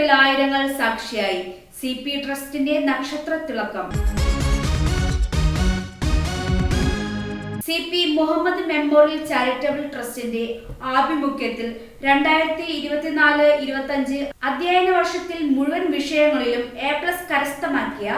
Memorial ആയിരങ്ങൾ സാക്ഷിയായി. CP ട്രസ്റ്റിന്റെ നക്ഷത്ര തിളക്കം. CP മുഹമ്മദ് മെമ്മോറിയൽ ചാരിറ്റബിൾ ട്രസ്റ്റിന്റെ ആഭിമുഖ്യത്തിൽ 2024-25 അധ്യയന വർഷത്തിൽ മുഴുവൻ വിഷയങ്ങളിലും A+ കരസ്ഥമാക്കിയ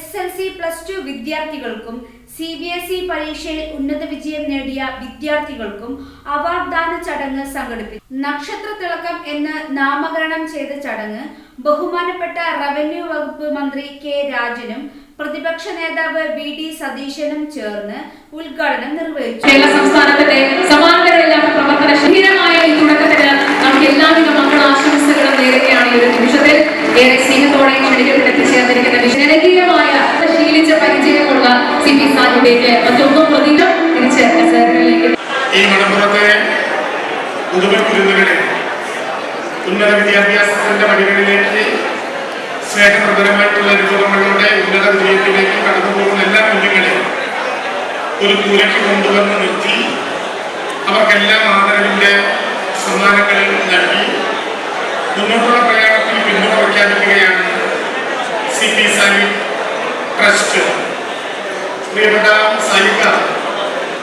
SSLC+2 വിദ്യാർത്ഥികൾക്കും CBSE പരീക്ഷയിൽ ഉന്നത വിജയം നേടിയ വിദ്യാർത്ഥികൾക്കും അവാർഡ് ദാന ചടങ്ങ് സംഘടിപ്പിച്ചു. നക്ഷത്ര തിളക്കം എന്ന് നാമകരണം ചെയ്ത ചടങ്ങ് ബഹുമാനപ്പെട്ട റവന്യൂ വകുപ്പ് മന്ത്രി K. രാജനും പ്രതിപക്ഷ നേതാവ് VD സതീശനും ചേർന്ന് ഉദ്ഘാടനം നിർവഹിച്ചു. കേരള സംസ്ഥാനത്തിന്റെ സമാന്തരമില്ലാത്ത പ്രവർത്തനശീലമായ ഈ തുടക്കത്തിന് നമുക്ക് എല്ലാവിധ മംഗളാശംസകളും നേരുകയാണ്. ഈ ഒരു നിമിഷത്തിൽ ഏറെ സ്നേഹത്തോടെ ക്ഷണിക്കപ്പെട്ടിരിക്കുന്ന ജനകീയമായ ശീലിച്ച പരിചയമുള്ള CP സാറിലേക്ക് മറ്റൊന്നും പ്രതികം തിരിച്ച് ഈ മലപ്പുറത്തെ പുതുമക്കുരുന്നുകളെ ഉന്നത വിദ്യാഭ്യാസത്തിന്റെ പടികളിലേക്ക് സ്നേഹപ്രദമായിട്ടുള്ള അനുഭവങ്ങളുടെ ഉന്നത വിജയത്തിലേക്ക് കടന്നു പോകുന്ന എല്ലാ കുഞ്ഞുങ്ങളെയും ഒരു കൂരയ്ക്ക് കൊണ്ടുവന്ന് നിർത്തി അവർക്കെല്ലാം ആദരവിന്റെ സമ്മാനങ്ങൾ നൽകി മുന്നോട്ടുള്ള പ്രയാണത്തിൽ പിന്തുണ പ്രഖ്യാപിക്കുകയാണ് CP സാലി ട്രസ്റ്റ്. പ്രിയപ്പെട്ട സായിക,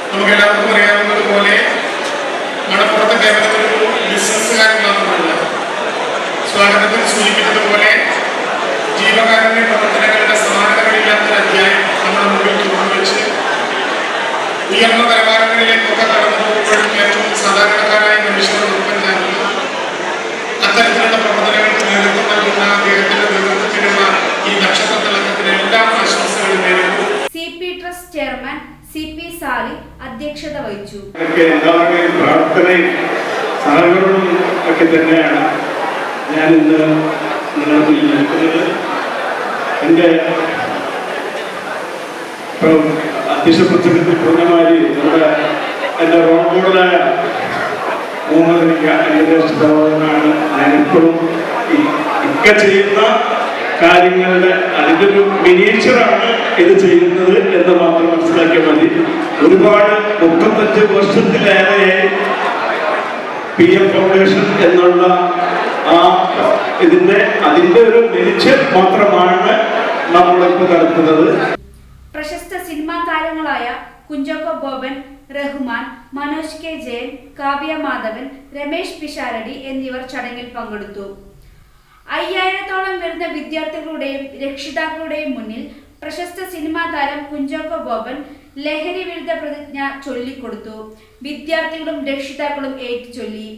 നമുക്കെല്ലാവർക്കും അറിയാവുന്നതുപോലെ മലപ്പുറത്ത് കേവലം ഒരു ബിസിനസ്സുകാരൻ മാത്രമല്ല, സ്വാഗതത്തിൽ സൂചിപ്പിച്ചതുപോലെ ജീവകാരുണ്യ പ്രവർത്തനങ്ങളുടെ സമാനതകളില്ലാത്തൊരു അധ്യായം നമ്മുടെ മുമ്പിൽ തുറന്നു വെച്ച് ഉയർന്ന നിലവാരങ്ങളിലേക്കൊക്കെ കടന്നു പോകുമ്പോഴും ഏറ്റവും സാധാരണക്കാരായ മനുഷ്യരോടൊപ്പം ചേർന്ന് അത്തരത്തിലുള്ള പ്രവർത്തനങ്ങൾക്ക് നേതൃത്വം നൽകുന്ന അദ്ദേഹത്തിന്റെ നേതൃത്വത്തിലുള്ള ഈ നക്ഷത്ര തിളക്കത്തിന് എല്ലാ ആശംസകളും നേരുന്നു. CP trust chairman CP Sali അധ്യക്ഷത വഹിച്ചു. എല്ലാവരുടെയും പ്രാർത്ഥനയും സഹകരണവും ഒക്കെ തന്നെയാണ് ഞാൻ ഇന്ന് നിങ്ങളുടെ മുന്നിൽ നിൽക്കുന്നത്. എൻ്റെ അധ്യക്ഷ പ്രസംഗത്തിൽ പൂർണ്ണമായി എൻ്റെ റോൾ മോഡലായ മുഹമ്മദ് എൻ്റെ സഹോദരനാണ്. ഞാനിപ്പോഴും ഇക്ക ചെയ്യുന്ന കാര്യങ്ങളുടെ അതിൻ്റെ ഒരു മിനിയേച്ചറാണ് ഇത് ചെയ്യുന്നത് എന്ന് മാത്രം മനസ്സിലാക്കിയാൽ മതി. ഒരുപാട് 35 വർഷത്തിലേറെ PM ഫൗണ്ടേഷൻ എന്നുള്ള അതിന്റെ ഒരു മിനിയേച്ചർ മാത്രമാണ് നമ്മളിപ്പോൾ നടത്തുന്നത്. പ്രശസ്ത സിനിമാ താരങ്ങളായ കുഞ്ചാക്കോ ബോബൻ, റഹ്മാൻ, മനോജ് K. ജയൻ, കാവ്യ മാധവൻ, രമേശ് പിഷാരടി എന്നിവർ ചടങ്ങിൽ പങ്കെടുത്തു. 5000-ഓളം വരുന്ന വിദ്യാർത്ഥികളുടെയും രക്ഷിതാക്കളുടെയും മുന്നിൽ പ്രശസ്ത സിനിമാ താരം കുഞ്ചാക്കോ ബോബൻ ലഹരി വിരുദ്ധ പ്രതിജ്ഞ ചൊല്ലിക്കൊടുത്തു. വിദ്യാർത്ഥികളും രക്ഷിതാക്കളും ഏറ്റുചൊല്ലി.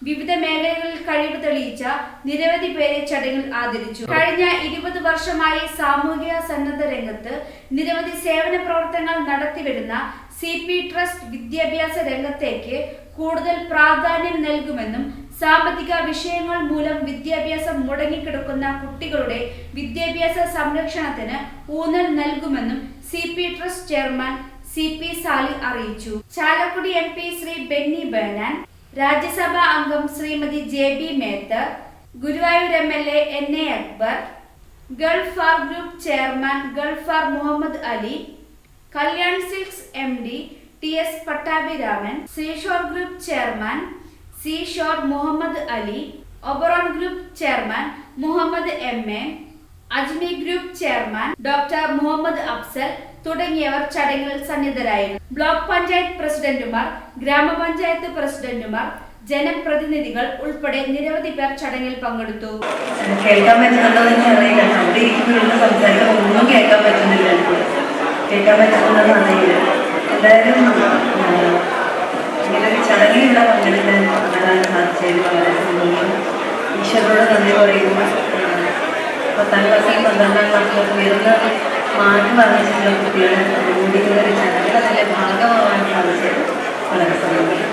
വിവിധ മേഖലകളിൽ കഴിവ് തെളിയിച്ച നിരവധി പേരെ ചടങ്ങിൽ ആദരിച്ചു. കഴിഞ്ഞ 20 വർഷമായി സാമൂഹിക സന്നദ്ധ രംഗത്ത് നിരവധി സേവന പ്രവർത്തനങ്ങൾ നടത്തിവരുന്ന CP ട്രസ്റ്റ് വിദ്യാഭ്യാസ രംഗത്തേക്ക് കൂടുതൽ പ്രാധാന്യം നൽകുമെന്നും സാമ്പത്തിക വിഷയങ്ങൾ മൂലം വിദ്യാഭ്യാസം മുടങ്ങിക്കിടക്കുന്ന കുട്ടികളുടെ വിദ്യാഭ്യാസ സംരക്ഷണത്തിന് ഊന്നൽ നൽകുമെന്നും CP trust chairman CP Sali അറിയിച്ചു. ചാലക്കുടി MP ശ്രീ ബെന്നി ബെഹനാൻ, രാജ്യസഭാ അംഗം Shrimati JB Mather, Guruvayur MLA NA Akbar, Gulf Far group chairman Gulf Far Muhammad Ali, Kalyan Silks MD TS Pattabhiraman, Seashore group chairman Seashore Muhammad Ali, Oberon group chairman Muhammad MA, Ajmi group chairman doctor Muhammad Afsal തുടങ്ങിയവർ ചടങ്ങിൽ സന്നിധരായിരുന്നു. ബ്ലോക്ക് പഞ്ചായത്ത് പ്രസിഡന്റുമാർ, ഗ്രാമപഞ്ചായത്ത് പ്രസിഡന്റുമാർ, ജനപ്രതിനിധികൾ ഉൾപ്പെടെ നിരവധി പേർ ചടങ്ങിൽ പങ്കെടുത്തു. കേൾക്കാൻ പറ്റുന്നുണ്ടോ എന്ന് അറിയില്ല. അവിടെ ഇരിക്കുന്ന സംസാരിക്കാൻ ഒന്നും കേൾക്കാൻ പറ്റുന്നില്ല. കേൾക്കാൻ പറ്റുന്നുണ്ടെന്ന് അറിയില്ല. എന്തായാലും ഇങ്ങനൊരു ചടങ്ങിലുള്ള പങ്കെടുക്കാൻ പങ്കെടാൻ സാധിച്ചതിൽ വളരെ സന്തോഷം. ഈശ്വരനോട് നന്ദി പറയുന്നു. 10ാം ക്ലാസ്സിലും 12ാം ക്ലാസ്സിലൊക്കെ വരുന്ന മാർക്ക് പറഞ്ഞിട്ടുള്ള കുട്ടികളെ കൂടിയുള്ള ഒരു ചടങ്ങുകൾ അതിലെ ഭാഗമാകാൻ സാധിച്ചത് വളരെ സന്തോഷം.